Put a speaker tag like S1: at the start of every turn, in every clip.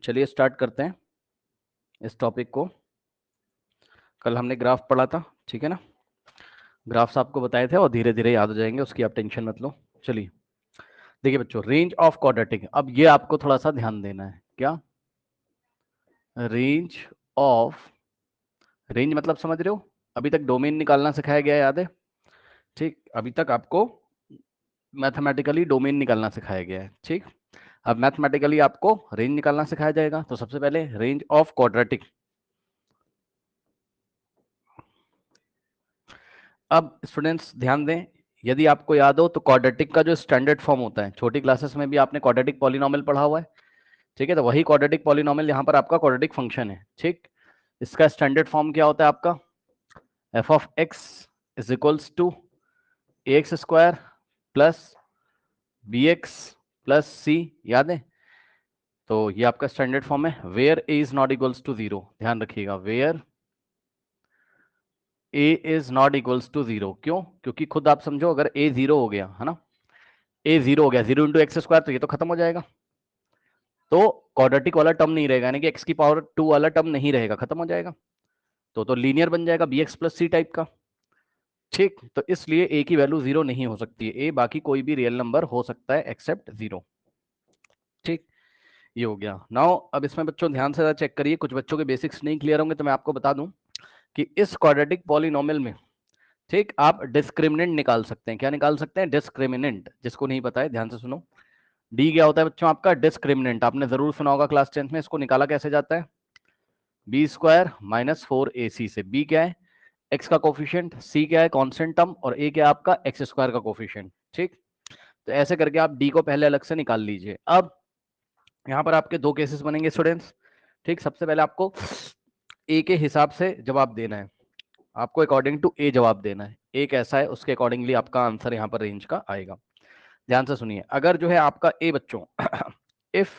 S1: चलिए स्टार्ट करते हैं इस टॉपिक को। कल हमने ग्राफ पढ़ा था, ठीक है ना। ग्राफ्स आपको बताए थे और धीरे धीरे याद हो जाएंगे, उसकी आप टेंशन मत लो। चलिए देखिए बच्चों, रेंज ऑफ क्वाड्रेटिक, अब ये आपको थोड़ा सा ध्यान देना है। क्या रेंज ऑफ, रेंज मतलब समझ रहे हो? अभी तक डोमेन निकालना सिखाया गया, याद है? ठीक, अभी तक आपको मैथमेटिकली डोमेन निकालना सिखाया गया है। ठीक, अब मैथमेटिकली आपको रेंज निकालना सिखाया जाएगा। तो सबसे पहले रेंज ऑफ क्वाड्रेटिक। अब स्टूडेंट्स ध्यान दें, यदि आपको याद हो तो क्वाड्रेटिक का जो स्टैंडर्ड फॉर्म होता है, छोटी क्लासेस में भी आपने क्वाड्रेटिक पॉलिनोमियल पढ़ा हुआ है, ठीक है। तो वही क्वाड्रेटिक पॉलिनोमियल यहाँ पर आपका क्वाड्रेटिक फंक्शन है। ठीक, इसका स्टैंडर्ड फॉर्म क्या होता है आपका? F of x is equals to a x square plus b x plus c, याद है? तो ये आपका स्टैंडर्ड फॉर्म है। Where a is not equals to zero, ध्यान रखिएगा, where a is not equals to zero. क्यों? क्योंकि खुद आप समझो, अगर ए जीरो हो गया है ना, ए जीरो हो गया, जीरो इंटू एक्स स्क्वायर, तो ये तो खत्म हो जाएगा। तो क्वाड्रेटिक वाला टर्म नहीं रहेगा, यानी कि एक्स की पावर 2 वाला टर्म नहीं रहेगा, खत्म हो जाएगा। तो लीनियर बन जाएगा, b x plus c type का। ठीक, तो इसलिए ए की वैल्यू जीरो नहीं हो सकती है। ए बाकी कोई भी रियल नंबर हो सकता है एक्सेप्ट जीरो। ठीक, ये हो गया। नाउ अब इसमें बच्चों ध्यान से चेक करिए, कुछ बच्चों के बेसिक्स नहीं क्लियर होंगे तो मैं आपको बता दूं कि इस क्वाड्रेटिक पॉलिनोमियल में, ठीक, आप डिस्क्रिमिनेंट निकाल सकते हैं। क्या निकाल सकते हैं? डिस्क्रिमिनेंट। जिसको नहीं पता है ध्यान से सुनो, डी क्या होता है बच्चों आपका? डिस्क्रिमिनेंट। आपने जरूर सुना होगा क्लास 10th में। इसको निकाला कैसे जाता है? बी स्क्वायर माइनस 4ac से। बी क्या है? एक्स का कोफिशिएंट, सी क्या है? कांस्टेंट टर्म, और ए क्या है आपका? एक्स स्क्वायर का कोफिशिएंट। ठीक, तो ऐसे करके आप डी को पहले अलग से निकाल लीजिए। अब यहाँ पर आपके दो केसेस बनेंगे स्टूडेंट्स। ठीक, सबसे पहले आपको ए के हिसाब से जवाब देना है, आपको अकॉर्डिंग टू ए जवाब देना है। ए कैसा है उसके अकॉर्डिंगली आपका आंसर यहाँ पर रेंज का आएगा। ध्यान से सुनिए, अगर जो है आपका ए बच्चों if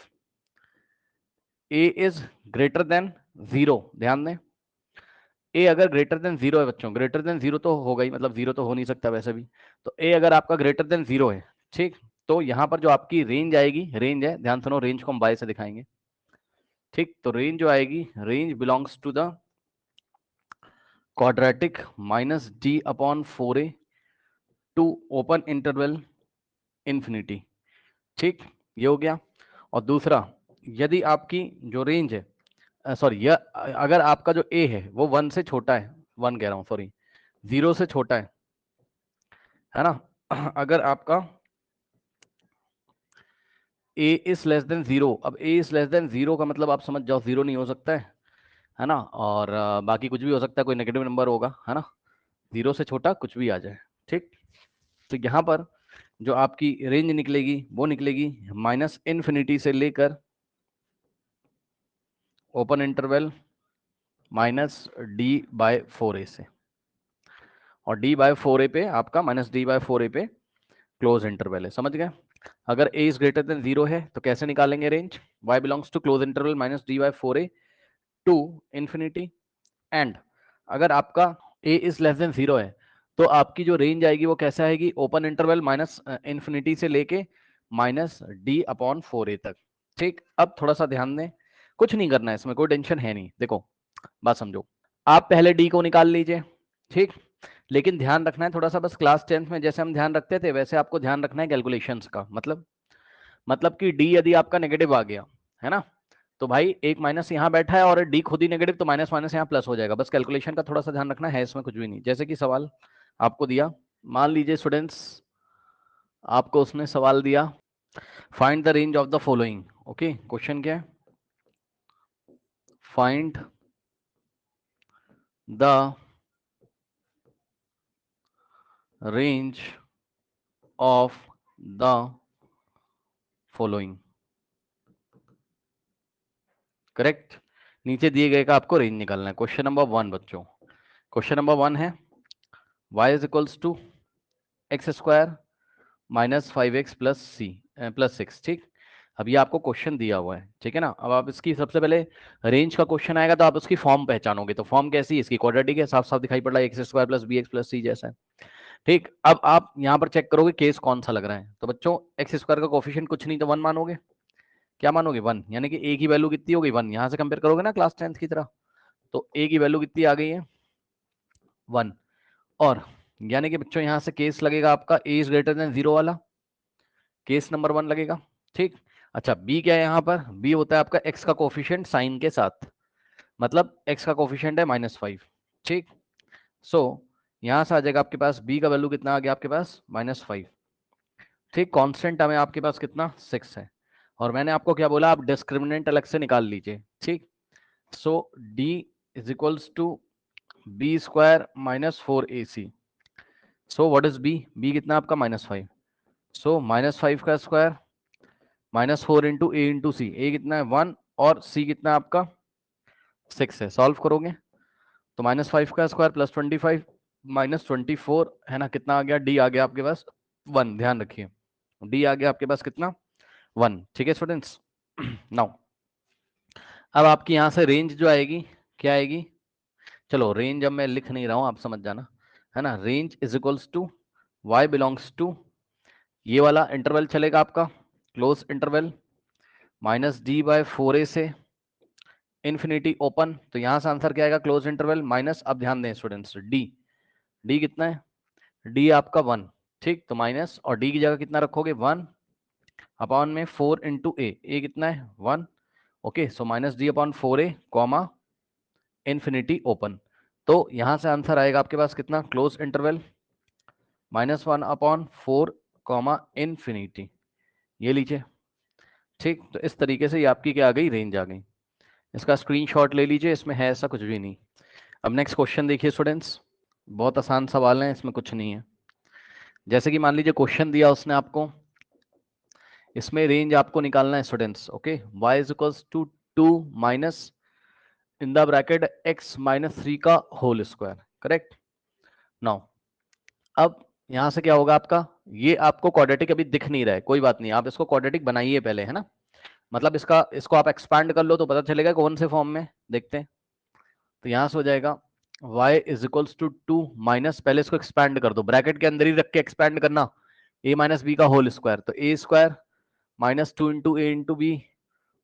S1: A is greater than zero, ध्यान दें, ए अगर ग्रेटर देन जीरो है बच्चों, ग्रेटर देन जीरो तो होगा ही, मतलब जीरो तो हो नहीं सकता वैसे भी। तो ए अगर आपका ग्रेटर देन जीरो है, ठीक, तो यहाँ पर जो आपकी रेंज आएगी, रेंज है, ध्यान सुनो, रेंज को हम बाय से दिखाएंगे। ठीक, तो रेंज जो आएगी, range belongs to the quadratic minus D upon 4a to open interval infinity. ठीक, ये हो गया। और दूसरा, यदि आपकी जो रेंज है, सॉरी, यह अगर आपका जो ए है वो 1 से छोटा है, 1 कह रहा हूँ सॉरी, 0 से छोटा है ना, अगर आपका ए इज लेस देन जीरो, अब ए इज लेस देन जीरो का मतलब आप समझ जाओ, जीरो नहीं हो सकता है ना, और बाकी कुछ भी हो सकता है, कोई नेगेटिव नंबर होगा, है ना, जीरो से छोटा कुछ भी आ जाए। ठीक, तो यहाँ पर जो आपकी रेंज निकलेगी वो निकलेगी माइनस इन्फिनिटी से लेकर open interval minus D by 4a से, और डी बाय 4a पे आपका माइनस डी बाय 4a पे क्लोज इंटरवल है। समझ गए? अगर a is greater than zero है तो कैसे निकालेंगे range? y belongs to close interval minus D by 4a to infinity. And अगर आपका a is less than zero है तो आपकी जो रेंज आएगी वो कैसे आएगी? ओपन इंटरवल माइनस इंफिनिटी से लेके माइनस डी अपॉन 4a तक। ठीक, अब थोड़ा सा ध्यान दें, कुछ नहीं करना है इसमें, कोई टेंशन है नहीं। देखो बात समझो, आप पहले डी को निकाल लीजिए, ठीक, लेकिन ध्यान रखना है थोड़ा सा, बस क्लास 10th में जैसे हम ध्यान रखते थे वैसे आपको ध्यान रखना है कैलकुलेशंस का। मतलब कि डी यदि आपका नेगेटिव आ गया है ना, तो भाई एक माइनस यहाँ बैठा है और डी खुद ही नेगेटिव, तो माइनस माइनस यहाँ प्लस हो जाएगा। बस कैलकुलेशन का थोड़ा सा ध्यान रखना है, इसमें कुछ भी नहीं। जैसे कि सवाल आपको दिया, मान लीजिए स्टूडेंट्स आपको उसने सवाल दिया, find the range of the following. Okay, question क्या है? Find the range of the following, correct. नीचे दिए गए का आपको रेंज निकालना है। क्वेश्चन नंबर 1 बच्चों, क्वेश्चन नंबर 1 है y is equals to x square minus 5x plus c plus 6। ठीक, अब ये आपको क्वेश्चन दिया हुआ है, ठीक है ना। अब आप इसकी सबसे पहले रेंज का क्वेश्चन आएगा तो आप उसकी फॉर्म पहचानोगे। तो फॉर्म कैसी है इसकी? क्वाड्रेटिक है, साफ साफ दिखाई पड़ रहा है, x square plus b x plus c जैसा है। ठीक, अब आप यहाँ पर चेक करोगे केस कौन सा लग रहा है। तो बच्चों एक्स स्क्वायर का कोफिशिएंट कुछ नहीं तो 1 मानोगे, क्या मानोगे 1, यानी कि ए की वैल्यू कितनी हो गई 1, यहां से कंपेयर करोगे ना क्लास 10th की तरह, तो ए की वैल्यू कितनी आ गई है 1। और यानी कि बच्चों यहां से केस लगेगा आपका ए इज ग्रेटर देन 0 वाला, केस नंबर 1 लगेगा। ठीक, अच्छा बी क्या है यहाँ पर, बी होता है आपका एक्स का कोफिशिएंट साइन के साथ, मतलब एक्स का कोफिशिएंट है -5। ठीक, सो यहां से आ जाएगा आपके पास बी का वैल्यू कितना आ गया आपके पास -5। ठीक, कांस्टेंट हमें आपके पास कितना 6 है, और मैंने आपको क्या बोला, आप डिस्क्रिमिनेंट अलग से निकाल लीजिए। ठीक, so D is equals to b square -4ac। So what is b, b कितना आपका -5, सो -5 का square -4 into a into c, a कितना है 1 और सी कितना है आपका 6 है। सॉल्व करोगे तो -5 का स्क्वायर +25 -24 है ना, कितना आ गया, डी आ गया आपके पास 1। ध्यान रखिए डी आ गया आपके पास कितना 1। ठीक है स्टूडेंट्स, नाउ अब आपकी यहां से रेंज जो आएगी क्या आएगी, चलो रेंज अब मैं लिख नहीं रहा हूं, आप समझ जाना, है ना। Range is equals to y belongs to, ये वाला इंटरवल चलेगा आपका क्लोज इंटरवल -d/4a से इन्फिनिटी ओपन। तो यहां से आंसर क्या आएगा, क्लोज इंटरवल माइनस, अब ध्यान दें स्टूडेंट्स, डी, डी कितना है, डी आपका 1। ठीक, तो माइनस और डी की जगह कितना रखोगे 1 अपॉन में 4 इंटू ए कितना है 1। ओके, सो -d/4a कॉमा इन्फिनिटी ओपन। तो यहां से आंसर आएगा आपके पास कितना, क्लोज इंटरवल -1/4 कॉमा इन्फिनिटी, ये लीजिए। ठीक, तो इस तरीके से ये आपकी क्या आ गई, रेंज आ गई। इसका स्क्रीनशॉट ले लीजिए, इसमें है ऐसा कुछ भी नहीं। अब नेक्स्ट क्वेश्चन देखिए स्टूडेंट्स, बहुत आसान सवाल है, इसमें कुछ नहीं है। जैसे कि मान लीजिए क्वेश्चन दिया उसने आपको, इसमें रेंज आपको निकालना है students. Okay, y is equals to 2 minus in the bracket x -3 का होल स्क्वायर, करेक्ट। नाउ अब यहां से क्या होगा आपका, ये आपको क्वाड्रेटिक अभी दिख नहीं रहा है, कोई बात नहीं, आप इसको क्वाड्रेटिक बनाइए पहले, है ना। मतलब इसको आप एक्सपैंड कर लो तो पता चलेगा कौन से फॉर्म में, देखते हैं। तो यहां से हो जाएगा y is equals to 2 minus, पहले इसको एक्सपैंड कर दो, ब्रैकेट के अंदर ही रख के एक्सपैंड करना, a माइनस बी का होल स्क्वायर, तो a square -2 into a into b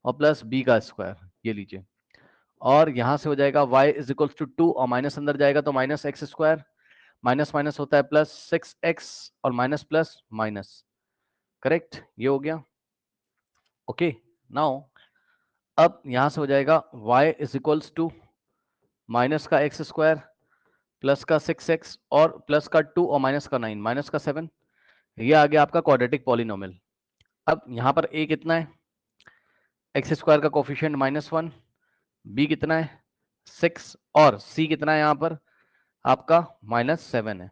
S1: और प्लस बी का स्क्वायर, ये लीजिए। और यहां से हो जाएगा y इज इक्वल्स टू 2 और माइनस अंदर जाएगा तो -x स्क्वायर, माइनस माइनस होता है +6x और माइनस प्लस माइनस, करेक्ट, ये हो गया। ओके, नाउ अब यहां से हो जाएगा y is equals to minus का x स्क्वायर प्लस का 6x और प्लस का 2 और माइनस का 9 माइनस का 7, ये आ गया आपका क्वाड्रेटिक पॉलिनोमियल। अब यहाँ पर a कितना है, एक्स स्क्वायर का कोफिशिएंट -1, b कितना है 6 और c कितना है यहाँ पर आपका -7 है।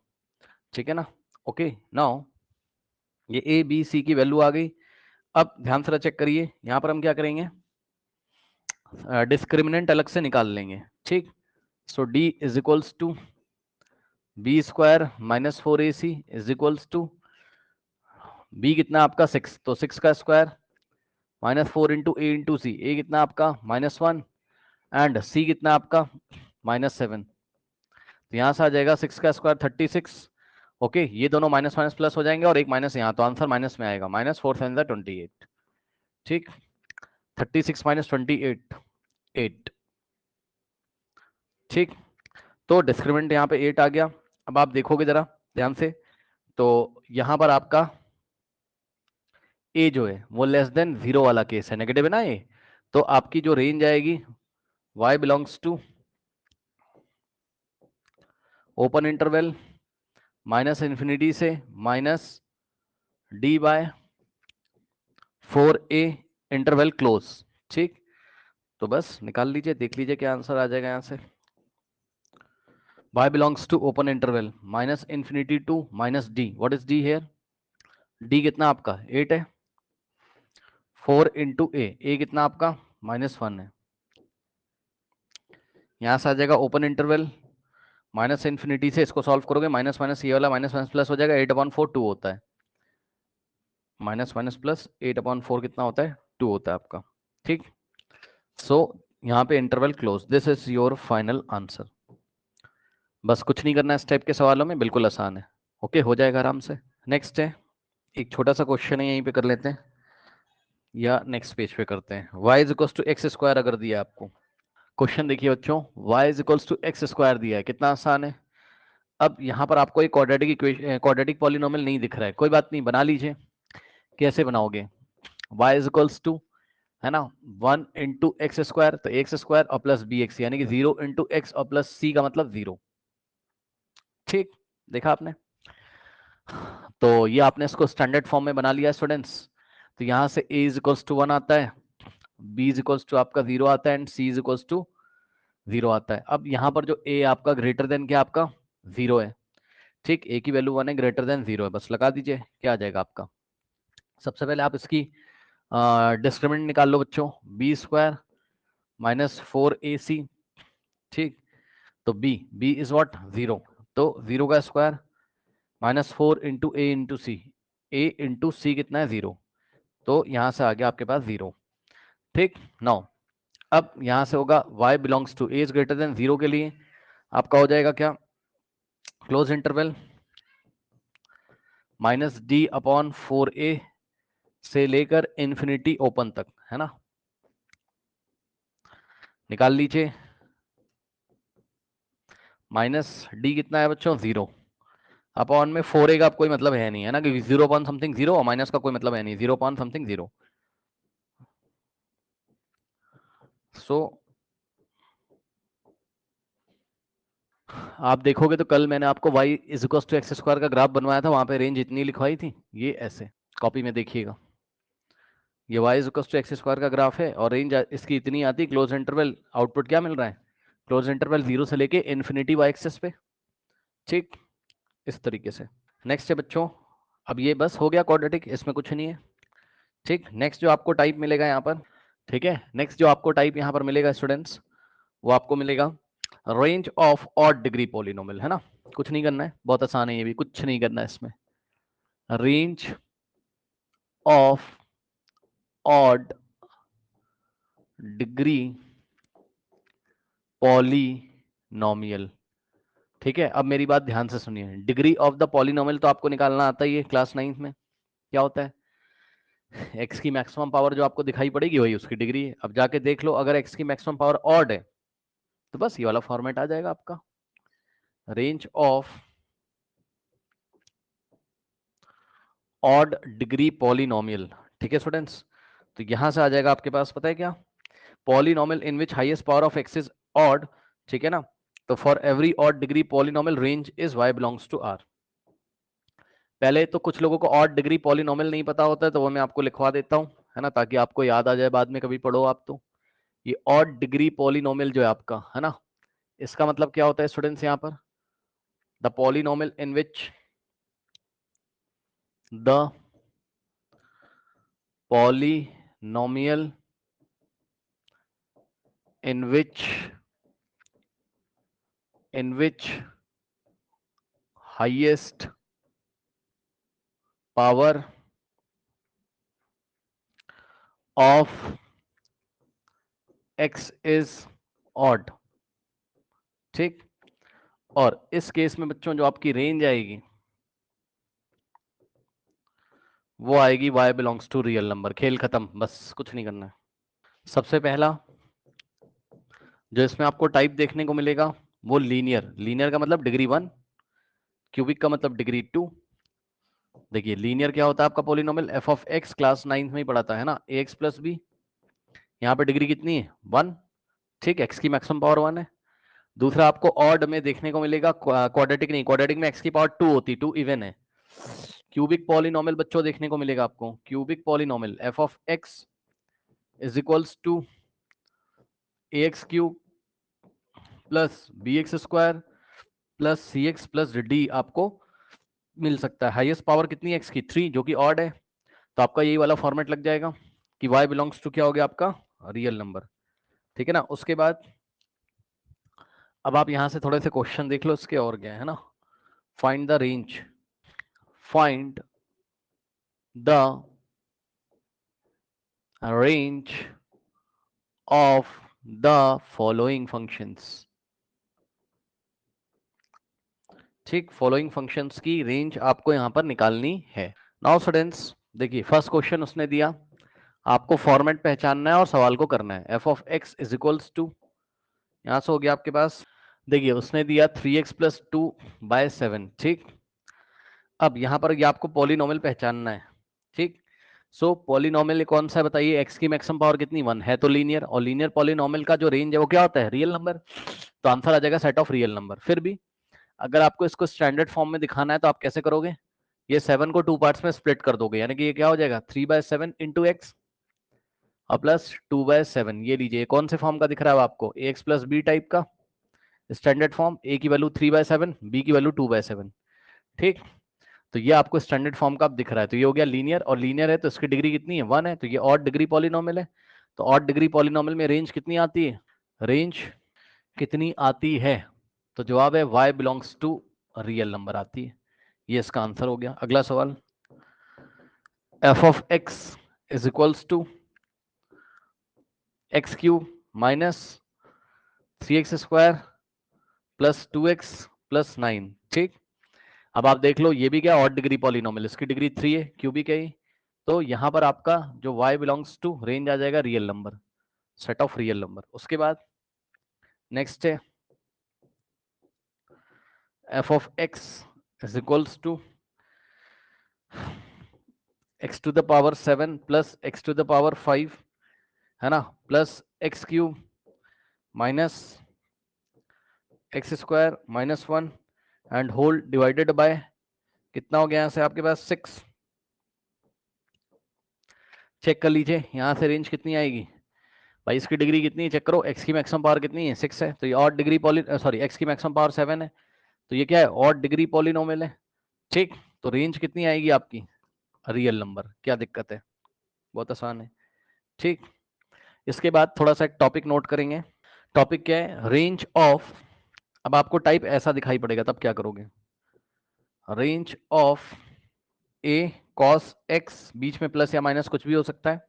S1: ठीक है ना। ओके, नाउ ये a b c की वैल्यू आ गई। अब ध्यान से चेक करिए, यहाँ पर हम क्या करेंगे, डिस्क्रिमिनेंट अलग से निकाल लेंगे। ठीक, so d is equals to b square -4ac is equals to b कितना आपका 6, तो 6 का square -4 into a into c, a कितना आपका -1 एंड c कितना आपका -7। तो यहाँ से आ जाएगा 6 का स्क्वायर 36। ओके, ये दोनों माइनस माइनस प्लस हो जाएंगे और एक माइनस यहाँ, तो आंसर माइनस में आएगा, -4 7 28। ठीक, 36 -28 8। ठीक, तो डिस्क्रिमिनेंट यहाँ पे 8 आ गया। अब आप देखोगे जरा ध्यान से, तो यहाँ पर आपका ए जो है वो लेस देन 0 वाला केस है, नेगेटिव है ना ये, तो आपकी जो रेंज आएगी y belongs to open interval -infinity से -d/4a इंटरवल क्लोज। ठीक, तो बस निकाल लीजिए, देख लीजिए क्या आंसर आ जाएगा यहाँ से। y belongs to open interval -infinity to -d, what is d here, d कितना आपका 8 है, 4 इंटू ए कितना आपका -1 है। यहाँ से आ जाएगा ओपन इंटरवल -इन्फिनिटी से, इसको सॉल्व करोगे माइनस माइनस ये वाला माइनस माइनस प्लस हो जाएगा, 8/4 2 होता है, माइनस माइनस प्लस 8/4 कितना होता है 2 होता है आपका। ठीक, सो यहाँ पे interval close, this is your final answer. बस कुछ नहीं करना है इस टाइप के सवालों में, बिल्कुल आसान है। ओके, हो जाएगा आराम से। नेक्स्ट है एक छोटा सा क्वेश्चन है, यहीं पे कर लेते हैं। या नेक्स्ट पेज पे करते हैं। y is equal to x square अगर दिया है आपको, क्वेश्चन देखिए बच्चों, y is equal to x square दिया है, कितना आसान है। अब यहाँ पर आपको एक क्वाड्रेटिक इक्वेशन, क्वाड्रेटिक पॉलिनोमियल नहीं दिख रहा है, कोई बात नहीं, बना लीजिए। कैसे बनाओगे, y इज इक्वल्स टू, है ना, 1 इंटू एक्स स्क्वायर, तो एक्स स्क्वायर और प्लस बी एक्स, यानी कि 0 इंटू एक्स और प्लस सी का मतलब 0। ठीक, देखा आपने। तो ये आपने इसको स्टैंडर्ड फॉर्म में बना लिया स्टूडेंट्स। तो यहाँ से a इज इक्वल्स टू 1 आता है, b इज इक्वल्स टू आपका 0 आता है, and c is equals to 0 आता है। अब यहाँ पर जो a आपका ग्रेटर देन क्या आपका 0 है, ठीक, a की वैल्यू 1 है, ग्रेटर देन 0 है, बस लगा दीजिए, क्या आ जाएगा आपका। सबसे पहले आप इसकी डिस्क्रिमिनेंट निकाल लो बच्चों, बी स्क्वायर माइनस 4ac, ठीक, तो b इज व्हाट 0, तो 0 का square minus 4 into a into c, A into सी कितना है 0, तो यहां से आ गया आपके पास 0। ठीक, नाउ अब यहां से होगा y belongs to a is greater than 0 के लिए आपका हो जाएगा क्या, close interval minus D upon 4a से लेकर इन्फिनिटी ओपन तक, है ना, निकाल लीजिए। माइनस डी कितना है बच्चों 0, अपॉन में 4a का कोई मतलब है नहीं, है ना, क्योंकि 0 अपॉन समथिंग 0 और माइनस का कोई मतलब है नहीं, 0 अपॉन समथिंग 0। सो आप देखोगे तो कल मैंने आपको y is equal to x square का ग्राफ बनवाया था, वहां पे रेंज इतनी लिखवाई थी, ये ऐसे कॉपी में देखिएगा, ये y is equal to x square का ग्राफ है और रेंज इसकी इतनी आती, क्लोज इंटरवल आउटपुट क्या मिल रहा है, क्लोज इंटरवल 0 से लेके इन्फिनिटी y एक्सेस पे। ठीक, इस तरीके से। नेक्स्ट है बच्चों, अब ये बस हो गया क्वाड्रेटिक, इसमें कुछ नहीं है। ठीक, नेक्स्ट जो आपको टाइप मिलेगा यहाँ पर, ठीक है, नेक्स्ट जो आपको टाइप यहाँ पर मिलेगा स्टूडेंट्स, वो आपको मिलेगा range of odd degree polynomial, है ना, कुछ नहीं करना है, बहुत आसान है ये भी, कुछ नहीं करना है इसमें। Range of odd degree polynomial, ठीक है। अब मेरी बात ध्यान से सुनिए, डिग्री ऑफ द पॉलिनोमियल तो आपको निकालना आता ही है क्लास 9th में, क्या होता है, एक्स की मैक्सिमम पावर जो आपको दिखाई पड़ेगी वही उसकी डिग्री है। अब जाके देख लो, अगर एक्स की मैक्सिमम पावर ऑड है तो बस ये वाला फॉर्मेट आ जाएगा आपका, range of odd degree polynomial. ठीक है स्टूडेंट्स, तो यहां से आ जाएगा आपके पास, पता है क्या, polynomial in which highest power of x is odd, ठीक है ना, तो for every odd degree polynomial range is y belongs to r। पहले तो कुछ लोगों को ऑड डिग्री पॉलिनोमियल नहीं पता होता है, तो वो मैं आपको लिखवा देता हूं, है ना, ताकि आपको याद आ जाए, बाद में कभी पढ़ो आप तो। ये ऑड डिग्री पॉलिनोमियल जो है आपका, है ना, इसका मतलब क्या होता है स्टूडेंट्स, यहाँ पर the polynomial in which the polynomial in which highest power of x is odd। ठीक, और इस केस में बच्चों जो आपकी रेंज आएगी वो आएगी y belongs to real number, खेल खत्म, बस कुछ नहीं करना है। सबसे पहला जो इसमें आपको टाइप देखने को मिलेगा वो लीनियर, लीनियर का मतलब डिग्री 1, क्यूबिक का मतलब डिग्री 2। देखिए लीनियर क्या होता है आपका polynomial, f of x class 9th में ही पढ़ा था, है ना, ए एक्स प्लस बी, यहाँ पे डिग्री कितनी है 1, ठीक, एक्स की मैक्सिमम पावर 1 है। दूसरा आपको ऑड में देखने को मिलेगा, क्वाड्रेटिक नहीं, क्वाड्रेटिक में एक्स की पावर 2 होती, 2 इवन है। क्यूबिक पॉलिनोमियल बच्चों देखने को मिलेगा आपको, cubic polynomial f of x is equals to a x cube plus b x square plus c x plus d आपको मिल सकता है। हाईएस्ट पावर कितनी है एक्स की 3, जो कि ऑड है, तो आपका यही वाला फॉर्मेट लग जाएगा कि y बिलोंग्स टू क्या हो गया आपका रियल नंबर। ठीक है ना, उसके बाद अब आप यहां से थोड़े से क्वेश्चन देख लो इसके, और क्या है ना, find the range, find the range of the following functions. ठीक, फॉलोइंग फंक्शंस की रेंज आपको यहां पर निकालनी है। नाउ स्टूडेंट्स देखिए, फर्स्ट क्वेश्चन उसने दिया आपको फॉर्मेट पहचानना है और सवाल को करना है। F of x is equals to, यहां से हो गया आपके पास, देखिए उसने दिया 3x प्लस 2/7, ठीक। अब यहां पर ये आपको पॉलिनोमियल पहचानना है, ठीक। सो पॉलिनोमियल कौन सा है बताइए, एक्स की मैक्सिमम पावर कितनी 1 है, तो लीनियर, और लीनियर पॉलिनोमियल का जो रेंज है वो क्या होता है, रियल नंबर, तो आंसर आ जाएगा सेट ऑफ रियल नंबर। फिर भी अगर आपको इसको स्टैंडर्ड फॉर्म में दिखाना है तो आप कैसे करोगे, ये 7 को 2 पार्ट्स में स्प्लिट कर दोगे, यानी कि ये क्या हो जाएगा 3/7 इंटू एक्स और प्लस 2/7। ये लीजिए कौन से फॉर्म का दिख रहा है आपको, ए एक्स प्लस बी टाइप का स्टैंडर्ड फॉर्म, ए की वैल्यू 3/7, बी की वैल्यू 2/7, ठीक। तो ये आपको स्टैंडर्ड फॉर्म का दिख रहा है, तो ये हो गया लीनियर, और लीनियर है तो इसकी डिग्री कितनी है 1 है, तो ये ऑड डिग्री पॉलिनोमियल है। तो ऑड डिग्री पॉलिनोमियल में रेंज कितनी आती है, रेंज कितनी आती है, तो जवाब है y belongs to real number आती है। ये इसका आंसर हो गया। अगला सवाल, f of x is equals to x cube minus 3x² plus 2x plus 9, ठीक। अब आप देख लो ये भी क्या ऑड डिग्री पॉलिनोमियल, इसकी डिग्री 3 है, क्यूबिक है, तो यहां पर आपका जो y बिलोंग्स टू रेंज आ जाएगा real number, set of real number. उसके बाद नेक्स्ट है f of x is equals to x to the power 7 plus x to the power 5, है ना, plus x cube minus x² minus 1 and whole divided by कितना हो गया यहाँ से आपके पास 6। चेक कर लीजिए यहाँ से रेंज कितनी आएगी भाई, इसकी डिग्री कितनी है चेक करो, x की मैक्सिमम पावर कितनी है 6 है, तो ये ऑड डिग्री सॉरी x की मैक्सिमम पावर 7 है, तो ये क्या है ऑड डिग्री पॉलिनोमियल है, ठीक। तो रेंज कितनी आएगी आपकी, रियल नंबर, क्या दिक्कत है, बहुत आसान है, ठीक। इसके बाद थोड़ा सा एक टॉपिक नोट करेंगे। टॉपिक क्या है, रेंज ऑफ, अब आपको टाइप ऐसा दिखाई पड़ेगा तब क्या करोगे, range of a cos x, बीच में प्लस या माइनस कुछ भी हो सकता है,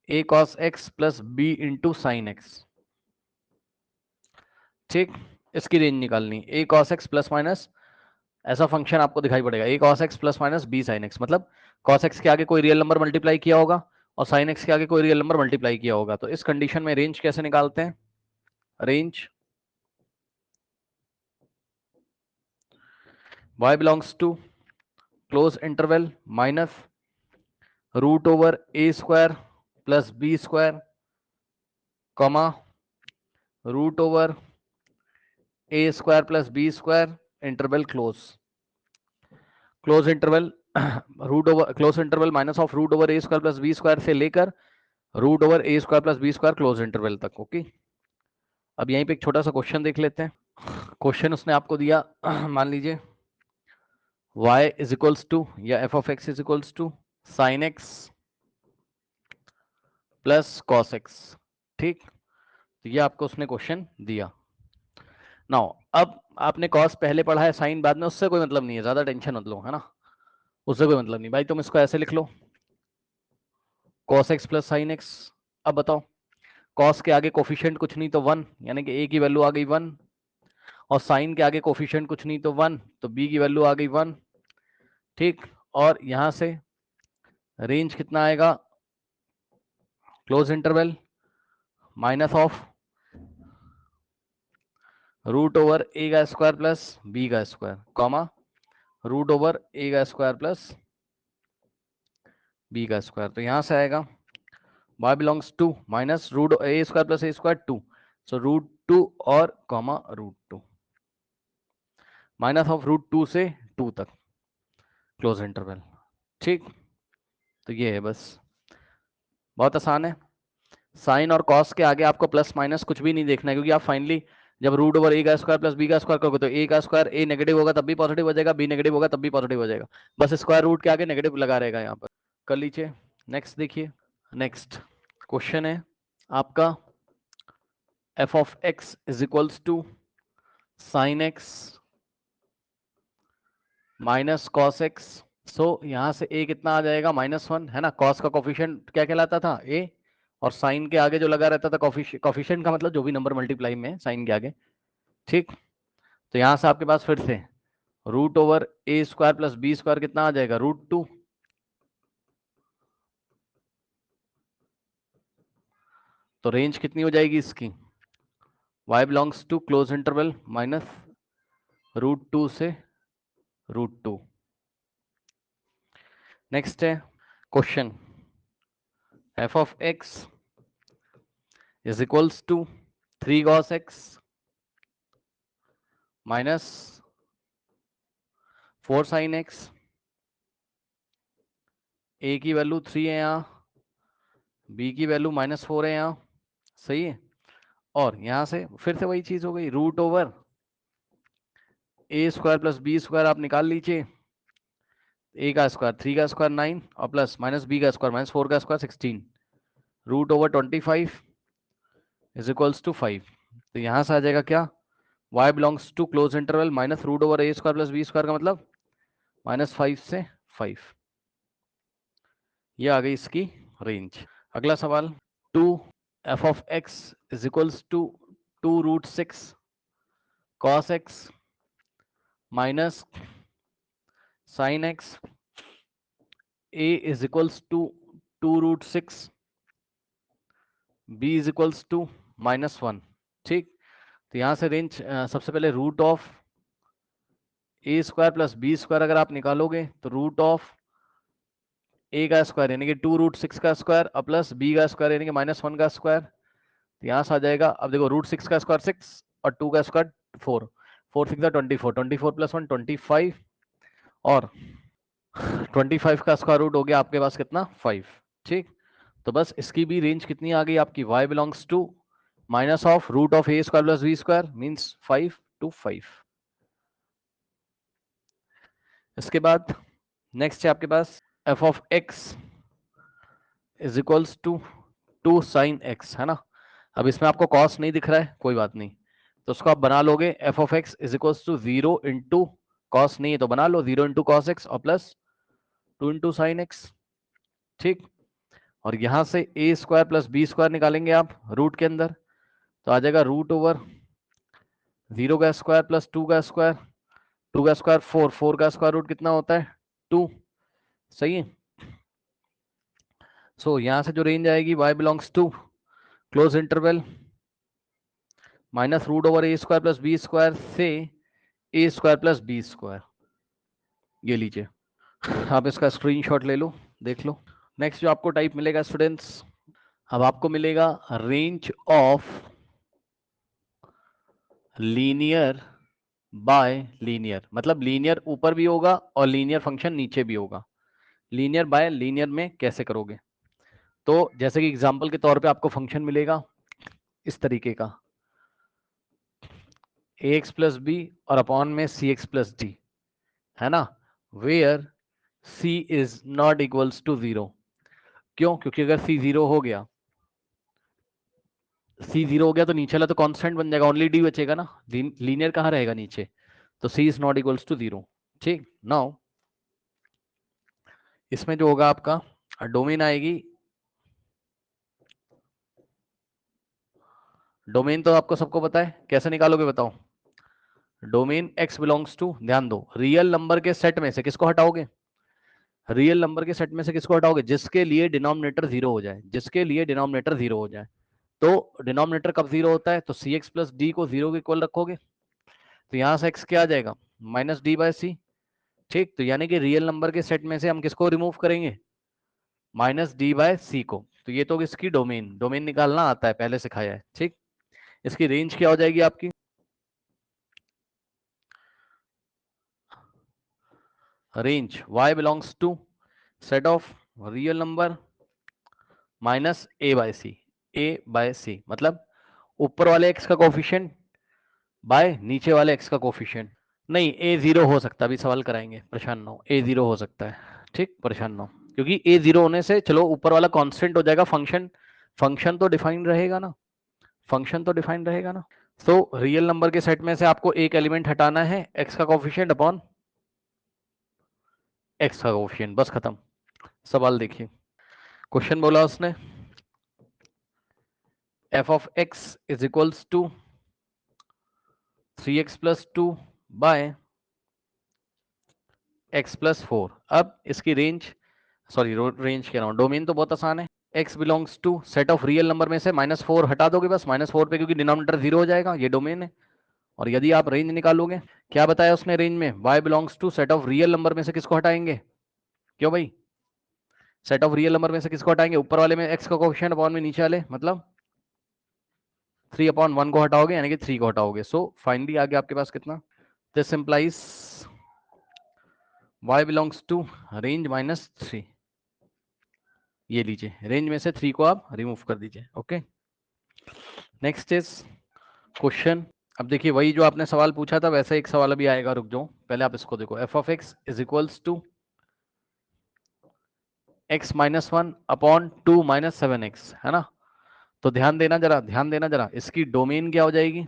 S1: a cos x plus b into sine x, ठीक। इसकी रेंज निकालनी, a cos x plus minus, ऐसा फंक्शन आपको दिखाई पड़ेगा, a cos x plus minus b sine x, मतलब कॉस एक्स के आगे कोई रियल नंबर मल्टीप्लाई किया होगा और साइन एक्स के आगे कोई रियल नंबर मल्टीप्लाई किया होगा, तो इस कंडीशन में रेंज कैसे निकालते हैं, range y belongs to close interval minus root over a² plus b² comma root over a² plus b² interval close interval root over close interval minus of root over a² plus b² से लेकर root over a² plus b² close interval तक, okay. अब यहीं पे एक छोटा सा question देख लेते हैं। क्वेश्चन उसने आपको दिया मान लीजिए y इज इक्वल्स टू या f of x is equals to sine x plus cos x, ठीक। तो ये आपको उसने क्वेश्चन दिया। नाउ अब आपने कॉस पहले पढ़ा है, साइन बाद में, उससे कोई मतलब नहीं है, ज्यादा टेंशन मत लो, है ना, उससे कोई मतलब नहीं भाई, तुम इसको ऐसे लिख लो cos x plus sine x. अब बताओ कॉस के आगे कोफिशिएंट कुछ नहीं तो 1, यानी कि a की वैल्यू आ गई 1, और साइन के आगे कोफिशिएंट कुछ नहीं तो 1, तो b की वैल्यू आ गई 1, ठीक। और यहां से रेंज कितना आएगा, close interval minus of root over a का स्क्वायर प्लस बी का square comma root over a का स्क्वायर प्लस बी का स्क्वायर, तो यहां से आएगा y belongs to minus root a² plus a² 2, so root 2 और comma root 2 minus of root 2 से 2 तक क्लोज इंटरवल, ठीक। तो ये है बस, बहुत आसान है। साइन और कॉस के आगे आपको प्लस माइनस कुछ भी नहीं देखना है, क्योंकि आप फाइनली जब रूट ओवर ए का स्क्वायर प्लस बी का स्क्वायर करोगे तो ए का स्क्वायर ए नेगेटिव होगा तब भी पॉजिटिव हो जाएगा, बी नेगेटिव होगा तब भी पॉजिटिव हो जाएगा, बस स्क्वायर रूट के आगे नेगेटिव लगा रहेगा यहाँ पर। कर लीजिए नेक्स्ट, देखिए नेक्स्ट क्वेश्चन है आपका f of x is equals to sine x minus cos x, so यहां से a कितना आ जाएगा -1, है ना, कॉस का कोफिशिएंट क्या कहलाता था a, और साइन के आगे जो लगा रहता था कोफिशिएंट का मतलब जो भी नंबर मल्टीप्लाई में साइन के आगे, ठीक। तो यहां से आपके पास फिर से root over a² plus b² कितना आ जाएगा रूट 2 तो रेंज कितनी हो जाएगी इसकी, y belongs to close interval minus √2 से √2। नेक्स्ट है question, f of x is equals to 3 cos x minus 4 sin x। a की वैल्यू 3 है यहाँ, b की वैल्यू -4 है यहाँ, सही है। और यहां से फिर से वही चीज हो गई, root over a square plus b square आप निकाल लीजिए, ए का स्क्वायर 3 का स्क्वायर 9 और प्लस माइनस बी का स्क्वायर -4 का square 16, root over 25 is equals to 5। तो यहां से आ जाएगा क्या, y belongs to close interval minus root over a square plus b square का मतलब -5 से 5। ये आ गई इसकी रेंज। अगला सवाल, 2 f of x is equals to 2√6 cos x minus sin x, a is equals to 2√6, b is equals to -1। ठीक, तो यहां से रेंज सबसे पहले root of a square plus b square अगर आप निकालोगे तो रूट ऑफ ए का स्क्वायर यानी कि 2√6 का स्क्वायर और प्लस बी का स्क्वायर यानी कि -1 का स्क्वायर। तो यहां से आ जाएगा, अब देखो √6 का स्क्वायर 6 और 2 का स्क्वायर 4, 4 6 24, 24 प्लस 1 25 और 25 का स्क्वायर रूट हो गया आपके पास कितना 5। ठीक, तो बस इसकी भी रेंज कितनी आ गई आपकी, y belongs to minus of root of a square plus b square means 5 to 5। इसके बाद नेक्स्ट है आपके पास f of x is equals to 2 sin x, है ना। अब इसमें आपको cos नहीं दिख रहा है, कोई बात नहीं, तो उसको आप बना लोगे, f of x is equals to 0 into cos नहीं है तो बना लो 0 इंटू कॉस एक्स और प्लस 2 इंटू साइन एक्स। ठीक, और यहां से a square plus b square निकालेंगे आप रूट के अंदर, तो आ जाएगा रूट ओवर 0 का स्क्वायर प्लस 2 का स्क्वायर, 2 का स्क्वायर 4, 4 का स्क्वायर रूट कितना होता है 2, सही है। सो यहां से जो रेंज आएगी y belongs to close interval minus root over a square plus b square से a square plus b square. ये लीजिए, आप इसका स्क्रीनशॉट ले लो, देख लो। नेक्स्ट जो आपको टाइप मिलेगा स्टूडेंट्स, अब आपको मिलेगा range of linear bye linear, मतलब लीनियर ऊपर भी होगा और लीनियर फंक्शन नीचे भी होगा। लीनियर बाय लीनियर में कैसे करोगे, तो जैसे कि एग्जांपल के तौर पे आपको फंक्शन मिलेगा इस तरीके का, ax प्लस बी और अपॉन में cx प्लस डी, है ना, where c is not equals to 0। क्यों, क्योंकि अगर c 0 हो गया, c 0 हो गया तो नीचे वाला तो कांस्टेंट बन जाएगा, ओनली d बचेगा ना, लीनियर कहाँ रहेगा नीचे, तो c is not equals to 0। ठीक, नाउ इसमें जो होगा आपका डोमेन आएगी, डोमेन तो आपको सबको पता है, कैसे निकालोगे बताओ। डोमेन x बिलोंग्स टू, ध्यान दो, रियल नंबर के सेट में से किसको हटाओगे, रियल नंबर के सेट में से किसको हटाओगे, जिसके लिए डिनोमिनेटर 0 हो जाए, जिसके लिए डिनोमिनेटर 0 हो जाए। तो डिनोमिनेटर कब 0 होता है, तो cx प्लस डी को 0 के इक्वल रखोगे, तो यहां से x क्या आ जाएगा -d/c। ठीक, तो यानी कि रियल नंबर के सेट में से हम किसको रिमूव करेंगे, -d/c को। तो ये तो इसकी डोमेन, डोमेन निकालना आता है, पहले सिखाया है। ठीक, इसकी रेंज क्या हो जाएगी आपकी, range y belongs to set of real number minus a/c मतलब ऊपर वाले x का कोफिशिएंट बाय नीचे वाले x का कोफिशिएंट। नहीं, a 0 हो सकता है, अभी सवाल कराएंगे, परेशान ना हो, a 0 हो सकता है। ठीक, परेशान ना हो, क्योंकि a 0 होने से चलो ऊपर वाला कांस्टेंट हो जाएगा, फंक्शन फंक्शन तो डिफाइन रहेगा ना, फंक्शन तो डिफाइन रहेगा ना। तो रियल नंबर के सेट में से आपको एक एलिमेंट हटाना है, x का कोफिशिएंट अपॉन x का कोफिशिएंट, बस खत्म। सवाल देखिए, क्वेश्चन बोला उसने f of x is equals to 3x plus 2 by x plus 4। अब इसकी रेंज, सॉरी रेंज कह रहा हूं, डोमेन तो बहुत आसान है, x belongs to set of real number में से -4 हटा दोगे बस, -4 पे, क्योंकि डिनोमिनेटर 0 हो जाएगा, ये डोमेन है। और यदि आप रेंज निकालोगे, क्या बताया उसने रेंज में, y belongs to set of real number में से किसको हटाएंगे, क्यों भाई, सेट ऑफ रियल नंबर में से किसको हटाएंगे, ऊपर वाले में x का कोएफिशिएंट अपॉन में नीचे वाले मतलब 3/1 को हटाओगे, यानी कि 3 को हटाओगे। सो फाइनली आ गया आपके पास कितना, this implies y belongs to range -3। ये लीजिए, रेंज में से 3 को आप रिमूव कर दीजिए। Okay, next is question. अब देखिए वही जो आपने सवाल पूछा था वैसे एक सवाल अभी आएगा, रुक जाओ, पहले आप इसको देखो। f of x is equals to x -1 upon 2 - 7x, है ना। तो ध्यान देना जरा, ध्यान देना जरा, इसकी डोमेन क्या हो जाएगी।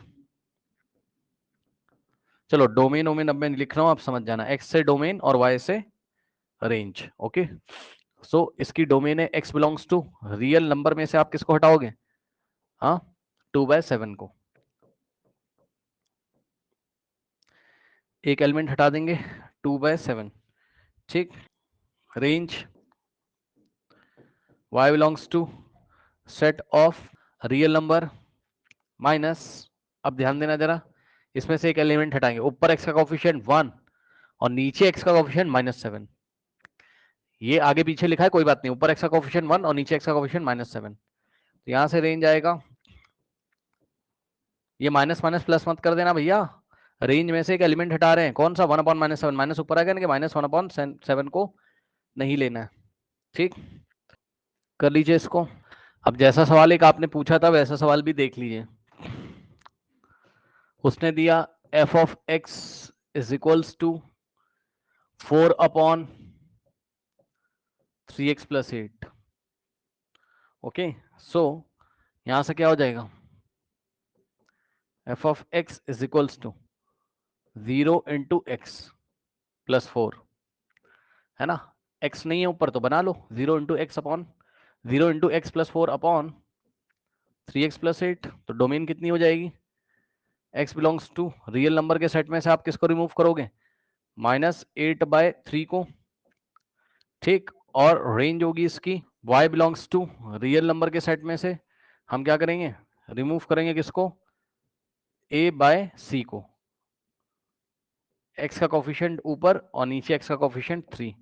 S1: चलो डोमेन ओमेन अब मैं लिख रहा हूं, आप समझ जाना, x से डोमेन और y से रेंज। ओके, सो इसकी डोमेन है x belongs to real number में से आप किसको हटाओगे, हाँ 2/7 को, एक एलिमेंट हटा देंगे 2/7, ठीक। Range y belongs to set of real number minus, अब ध्यान देना जरा, इसमें से एक एलिमेंट हटाएंगे, ऊपर x का कोएफिशिएंट 1 और नीचे x का कोएफिशिएंट -7। ये आगे पीछे लिखा है कोई बात नहीं, ऊपर x का कोएफिशिएंट 1 और नीचे x का कोएफिशिएंट -7। तो यहां से रेंज आएगा, ये माइनस माइनस प्लस मत कर देना भैया, रेंज में से एक एलिमेंट हटा रहे हैं, कौन सा, 1/-7, माइनस ऊपर आ गया ना, कि -1/7 को नहीं लेना है, ठीक। कर लीजिए इसको। अब जैसा सवाल एक आपने पूछा था वैसा सवाल भी देख लीजिए। उसने दिया f of x is equals to 4/3x + 8। Okay, so यहां से क्या हो जाएगा, f of x is equals to 0 × x + 4, है ना। x नहीं है ऊपर तो बना लो, 0 × x upon 0 × x + 4 upon 3x + 8। तो डोमेन कितनी हो जाएगी, x belongs to real number के सेट में से आप किसको रिमूव करोगे, -8/3 को, ठीक। और रेंज होगी इसकी, y belongs to real number के सेट में से हम क्या करेंगे, रिमूव करेंगे किसको, a/c को, x का कोफिशिएंट ऊपर और नीचे x का कोफिशिएंट 3,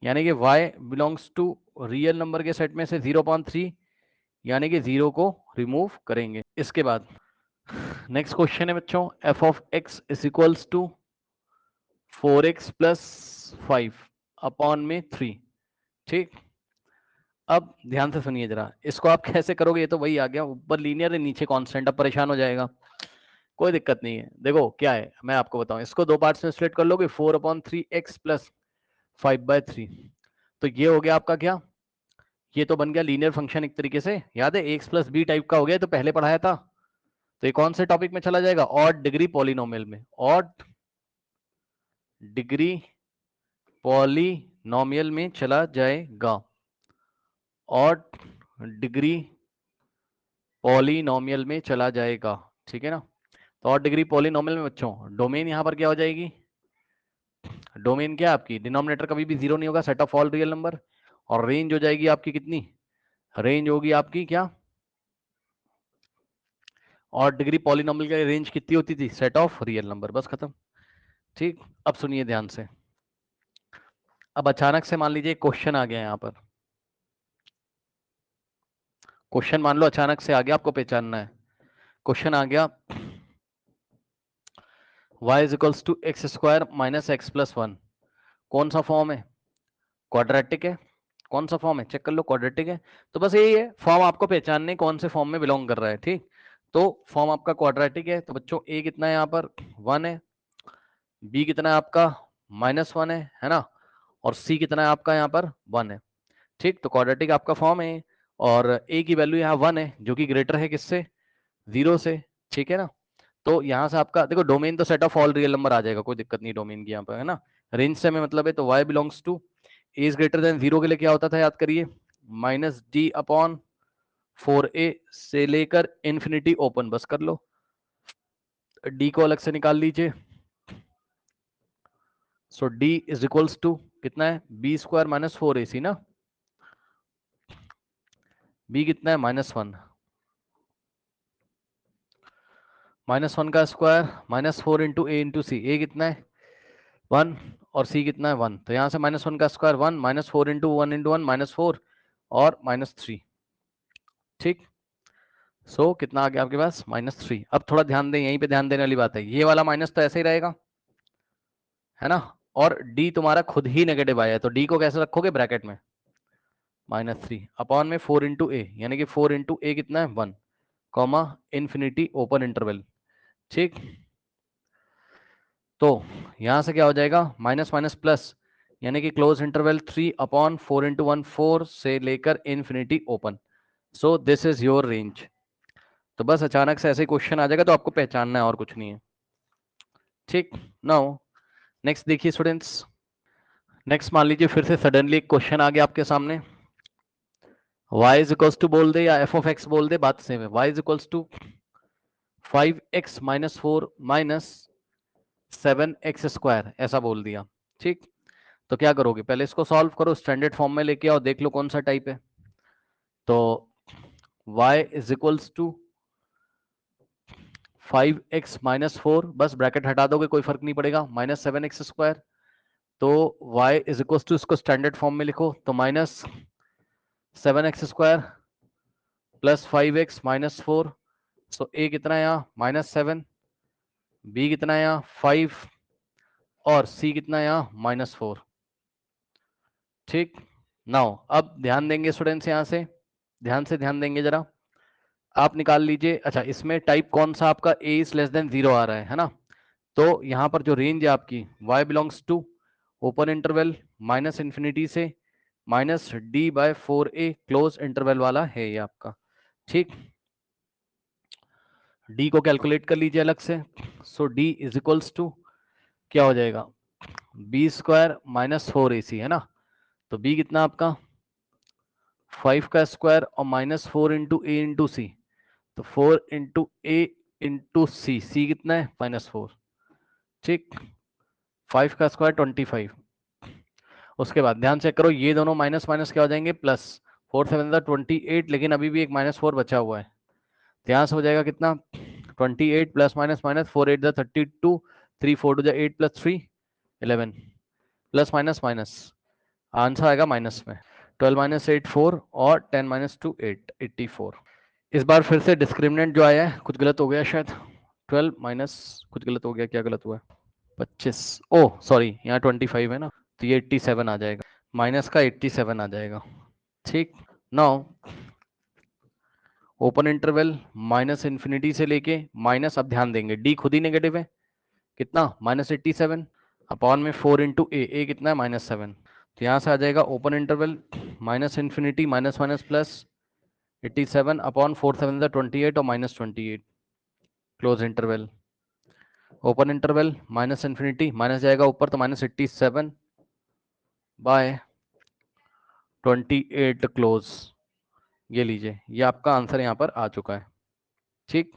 S1: यानी कि y belongs to real number के सेट में से 0/3, यानी कि 0 को रिमूव करेंगे। इसके बाद नेक्स्ट क्वेश्चन है बच्चों, f of x is equals to 4x + 5 upon में 3, ठीक। अब ध्यान से सुनिए जरा, इसको आप कैसे करोगे, ये तो वही आ गया, ऊपर लीनियर है नीचे कांस्टेंट, अब परेशान हो जाएगा, कोई दिक्कत नहीं है। देखो क्या है, मैं आपको बताऊं, इसको दो पार्ट्स में स्प्लिट कर लोगे, 4/3x + 5/3, तो ये हो गया आपका क्या, ये तो बन गया लीनियर फंक्शन एक तरीके से, याद है x + b टाइप का हो गया, तो पहले पढ़ाया था। तो ये कौन से टॉपिक में चला जाएगा, ऑड डिग्री पॉलिनोमियल में, ऑड डिग्री पॉलिनोमियल में चला जाएगा, ऑड डिग्री पॉलिनोमियल में चला जाएगा, ठीक है ना। तो ऑड डिग्री पॉलिनोमियल में बच्चों डोमेन यहां पर क्या हो जाएगी, डोमेन क्या आपकी, डिनोमिनेटर कभी भी 0 नहीं होगा, set of all real number, और रेंज हो जाएगी आपकी कितनी, रेंज होगी आपकी क्या, और डिग्री पॉलिनोमियल की रेंज कितनी होती थी, सेट ऑफ रियल नंबर, बस खत्म, ठीक। अब सुनिए ध्यान से, अब अचानक से मान लीजिए क्वेश्चन आ गया यहाँ पर, क्वेश्चन मान लो अचानक से आ गया, आपको पहचानना है, क्वेश्चन आ गया y is equals to x² - x + 1, कौन सा फॉर्म है, क्वाड्रेटिक है, कौन सा फॉर्म है चेक कर लो, क्वाड्रेटिक है। तो बस यही है, फॉर्म आपको पहचानने कौन से फॉर्म में बिलोंग कर रहा है, ठीक। तो फॉर्म आपका क्वाड्रेटिक है, तो बच्चों a कितना है यहाँ पर 1 है, b कितना है आपका -1 है ना, और c कितना है आपका यहाँ पर 1 है, ठीक। तो क्वाड्रेटिक आपका फॉर्म है, और a की वैल्यू यहाँ 1 है जो कि ग्रेटर है किससे, 0 से, ठीक है ना। तो यहाँ से आपका देखो, डोमेन तो set of all real number आ जाएगा, कोई दिक्कत नहीं डोमेन की यहाँ पर, है ना। रेंज से हमें मतलब है, तो y belongs to a is greater than 0 के लिए क्या होता था याद करिए, -d/4a से लेकर इन्फिनिटी ओपन, बस कर लो, d को अलग से निकाल लीजिए। सो d इज इक्वल्स टू कितना है, b² - 4ac ना, बी कितना है -1, -1 का square -4 into a into c, a कितना है 1 और सी कितना है 1, तो यहाँ से -1 का स्क्वायर 1, -4 इंटू 1 इंटू 1 -4 और -3, ठीक। सो कितना आ गया आपके पास -3। अब थोड़ा ध्यान दें, यहीं पे ध्यान देने वाली बात है, ये वाला माइनस तो ऐसे ही रहेगा, है ना, और डी तुम्हारा खुद ही नेगेटिव आया है, तो डी को कैसे रखोगे ब्रैकेट में -3 अपॉन में 4 इंटू ए, यानी कि 4 इंटू ए कितना है 1, कॉमा इन्फिनिटी ओपन इंटरवल, ठीक। तो यहां से क्या हो जाएगा माइनस माइनस प्लस, यानी कि क्लोज इंटरवल 3 अपॉन 4 इंटू 1 4 से लेकर infinity open. So this is your range. तो बस अचानक से ऐसे क्वेश्चन आ जाएगा तो आपको पहचानना है और कुछ नहीं है, ठीक। नाउ नेक्स्ट देखिए स्टूडेंट्स, नेक्स्ट मान लीजिए फिर से सडनली एक क्वेश्चन आ गया आपके सामने, y इज इक्वल्स टू बोल दे या f ऑफ x बोल दे, बात सेम है, y is equals to 5x minus 4 minus 7x square ऐसा बोल दिया, ठीक। तो क्या करोगे, पहले इसको सॉल्व करो, स्टैंडर्ड फॉर्म में लेके आओ, देख लो कौन सा टाइप है। तो y is equals to 5x minus 4, बस ब्रैकेट हटा दोगे कोई फर्क नहीं पड़ेगा, माइनस 7x स्क्वायर। तो y इज इक्वल्स टू, इसको स्टैंडर्ड फॉर्म में लिखो, तो -7x square plus 5x minus 4, so a कितना है यहाँ -7, b कितना है यहाँ 5 और c कितना है यहाँ -4, ठीक। नाउ अब ध्यान देंगे स्टूडेंट्स, यहाँ से ध्यान देंगे जरा, आप निकाल लीजिए। अच्छा इसमें टाइप कौन सा आपका a इज लेस देन 0 आ रहा है ना, तो यहाँ पर जो रेंज है आपकी y belongs to open interval minus infinity से -d/4a क्लोज इंटरवल वाला है ये आपका, ठीक। d को कैलकुलेट कर लीजिए अलग से, सो d इज इक्वल्स टू क्या हो जाएगा b स्क्वायर माइनस 4ac, है ना, तो b कितना आपका 5 का स्क्वायर और -4 इंटू ए इंटू सी, तो 4 इंटू ए इंटू सी, सी कितना है -4, ठीक। 5 का स्क्वायर 25, उसके बाद ध्यान चेक करो, ये दोनों माइनस माइनस क्या हो जाएंगे प्लस, 4 7 28, लेकिन अभी भी एक -4 बचा हुआ है, तो यहाँ से हो जाएगा कितना 28 plus minus minus 4 8 32, 3 4 2 8 plus 3 11, plus minus minus answer आएगा माइनस में, 12 माइनस 8 4 और 10 माइनस 2 8 84। इस बार फिर से डिस्क्रिमिनेंट जो आया है कुछ गलत हो गया शायद, 12 माइनस कुछ गलत हो गया, क्या गलत हुआ है 25, ओह सॉरी यहाँ 25 है ना, तो ये 87 आ जाएगा, माइनस का 87 आ जाएगा, ठीक। Now open interval minus infinity से लेके माइनस, अब ध्यान देंगे डी खुद ही नेगेटिव है, कितना -87 अपॉन में 4 इंटू ए कितना है -7, तो यहाँ से आ जाएगा open interval minus infinity minus minus plus 87 upon 4 7 28 और -28 close interval, open interval minus infinity minus जाएगा ऊपर तो -87 बाय 28 क्लोज, ये लीजिए ये आपका आंसर यहाँ पर आ चुका है, ठीक।